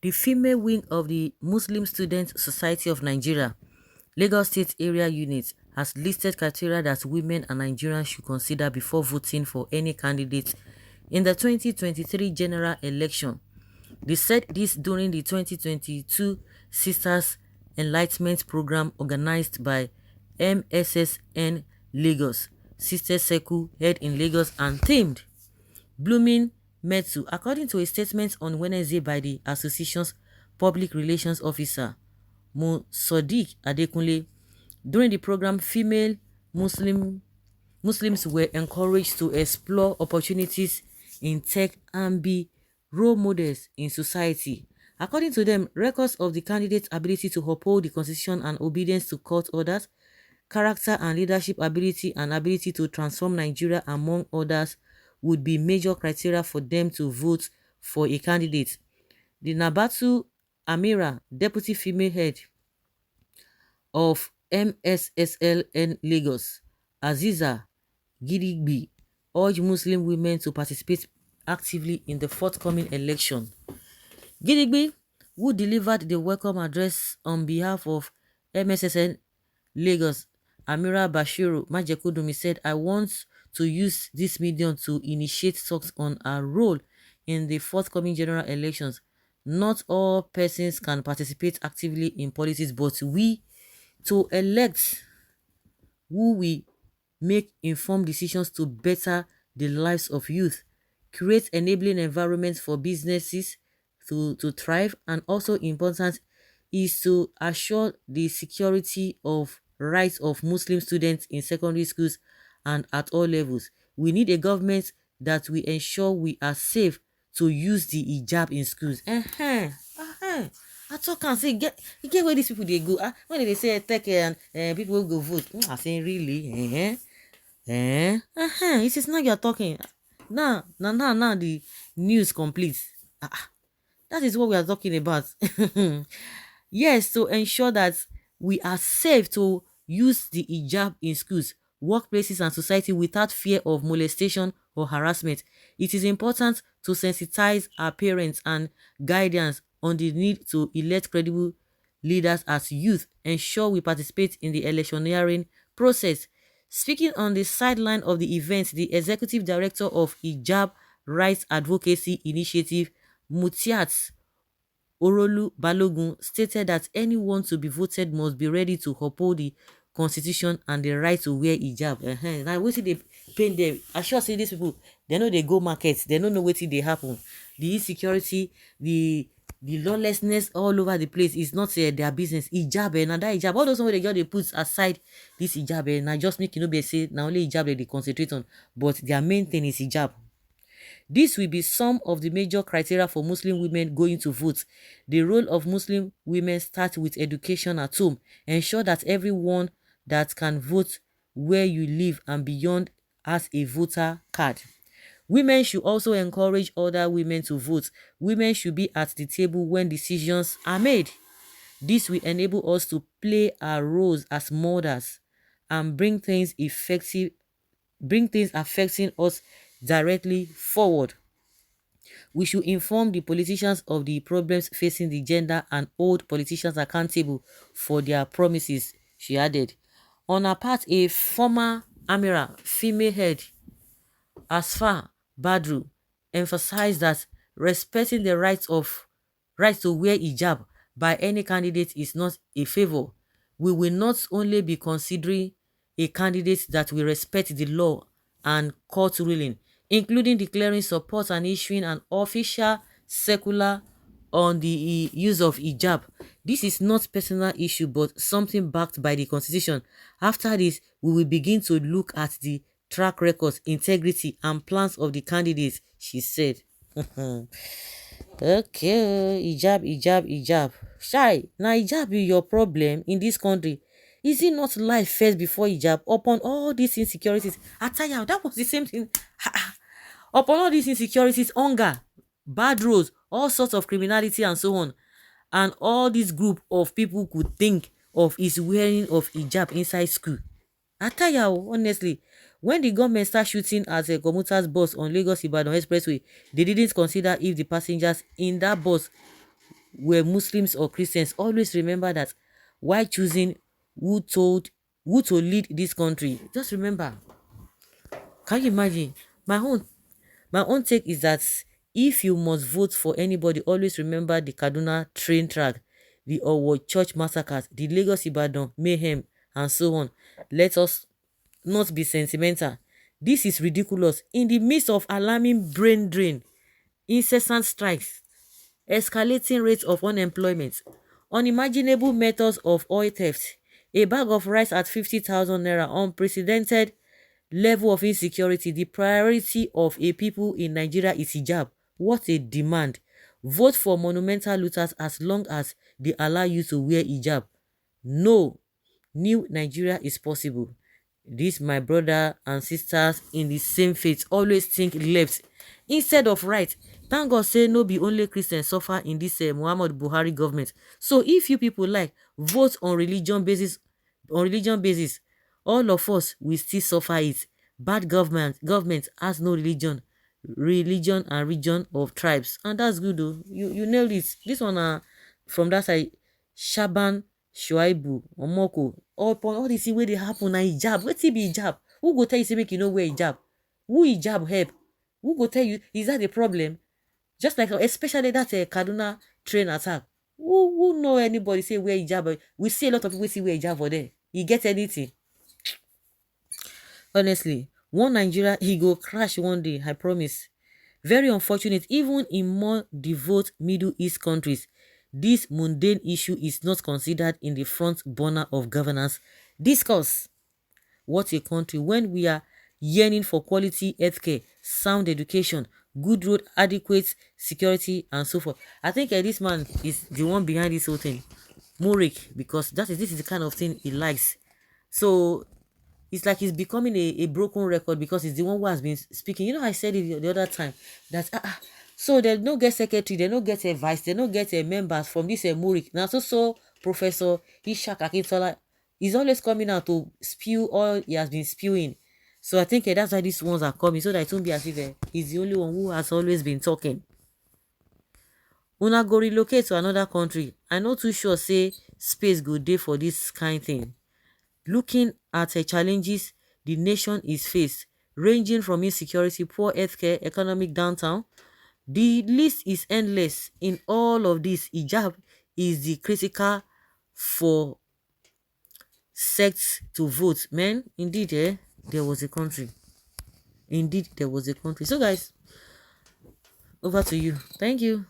The female wing of the Muslim Student Society of Nigeria, Lagos State Area Unit, has listed criteria that women and Nigerians should consider before voting for any candidate in the 2023 general election. They said this during the 2022 Sisters Enlightenment Program organized by MSSN Lagos, Sister Circle held in Lagos and themed Blooming Metu, according to a statement on Wednesday by the association's public relations officer, Sodiq Adekunle. During the program, female Muslims were encouraged to explore opportunities in tech and be role models in society. According to them, records of the candidate's ability to uphold the constitution and obedience to court orders, character and leadership ability, and ability to transform Nigeria, among others, would be major criteria for them to vote for a candidate. The Nabatu Amira, deputy female head of MSSLN Lagos, Aziza Gidigbi, urged Muslim women to participate actively in the forthcoming election. Gidigbi, who delivered the welcome address on behalf of MSSN Lagos, Amira Bashiru Majekudumi, said, "I want to use this medium to initiate talks on our role in the forthcoming general elections. Not all persons can participate actively in politics, but we to elect who we make informed decisions to better the lives of youth, create enabling environments for businesses to thrive, and also important is to assure the security of rights of Muslim students in secondary schools and at all levels. We need a government that will ensure we are safe to use the hijab in schools." I talk and say, get where these people they go. When they say take and people will go vote. I say really? It is now you're talking. Now the news complete. That is what we are talking about. Yes, to ensure that we are safe to use the hijab in schools, workplaces, and society without fear of molestation or harassment. It is important to sensitize our parents and guardians on the need to elect credible leaders as youth, ensure we participate in the electioneering process. Speaking on the sideline of the event, the executive director of Hijab Rights Advocacy Initiative, Mutiat Orolu Balogun, stated that anyone to be voted must be ready to uphold the constitution and the right to wear hijab. Now wetin dey pain them? I sure say these people, they know they go market, they don't know wetin dey happen. The insecurity, the lawlessness all over the place is not their business. Hijab, na that hijab, all those one wey they put aside this hijab, na just make you know be say na only hijab they concentrate on, but their main thing is hijab. This will be some of the major criteria for Muslim women going to vote. The role of Muslim women starts with education at home. Ensure that everyone that can vote where you live and beyond has a voter card. Women should also encourage other women to vote. Women should be at the table when decisions are made. This will enable us to play our roles as mothers and bring things affecting us directly forward. We should inform the politicians of the problems facing the gender and hold politicians accountable for their promises, she added. On her part, a former Amira female head, Asfa Badru, emphasized that respecting the right to wear hijab by any candidate is not a favor. We will not only be considering a candidate that will respect the law and court ruling, including declaring support and issuing an official circular on the use of hijab. This is not personal issue but something backed by the constitution. After this, we will begin to look at the track records, integrity, and plans of the candidates, she said. Okay, hijab. Shy, now hijab be your problem in this country. Is it not life first before hijab? Upon all these insecurities, I tell you, that was the same thing. Upon all these insecurities, hunger, bad roads, all sorts of criminality and so on, and all this group of people could think of is wearing of hijab inside school. I tell you, honestly, when the government start shooting at a commuter's bus on Lagos Ibadan Expressway, they didn't consider if the passengers in that bus were Muslims or Christians, always remember that while choosing who told who to lead this country, just remember, can you imagine? My own take is that if you must vote for anybody, always remember the Kaduna train track, the Owo church massacres, the Lagos Ibadan mayhem, and so on. Let us not be sentimental. This is ridiculous. In the midst of alarming brain drain, incessant strikes, escalating rates of unemployment, unimaginable methods of oil theft, a bag of rice at 50,000 naira, unprecedented level of insecurity, the priority of a people in Nigeria is hijab. What a demand. Vote for monumental looters as long as they allow you to wear hijab. No, new Nigeria is possible. This my brother and sisters in the same faith always think left instead of right. Thank God say no be only Christians suffer in this Muhammad Buhari government. So if you people like vote on religion basis, all of us will still suffer it. Bad government has no religion and region of tribes, and that's good though. You nailed it. This one from that side, Shaban Shuaibu Omoko. Upon all this thing wey dey happen na hijab. Wetin be hijab? Who go tell you say make you no wear hijab? Who hijab help? Who go tell you? Is that the problem? Just like especially that Kaduna train attack. Who know anybody say wear hijab? We see a lot of people say wear hijab for there. You get anything? Honestly, one Nigeria he go crash one day, I promise. Very unfortunate, even in more devout Middle East countries, this mundane issue is not considered in the front burner of governance discourse. What a country when we are yearning for quality healthcare, sound education, good road, adequate security, and so forth. I think this man is the one behind this whole thing, Murik, because this is the kind of thing he likes. So it's like he's becoming a broken record because he's the one who has been speaking. I said it the other time that so they no get secretary, they no get a vice, they no get a members from this Murik. Now so Professor Ishak Akintola is always coming out to spew all he has been spewing. So I think that's why these ones are coming, so that it won't be as if he's the only one who has always been talking. Una go relocate to another country. I no too sure say space go dey for this kind thing. Looking at the challenges the nation is faced, ranging from insecurity, poor healthcare, economic downturn, the list is endless. In all of this, hijab is the critical for sects to vote. Man, indeed, there was a country. Indeed, there was a country. So, guys, over to you. Thank you.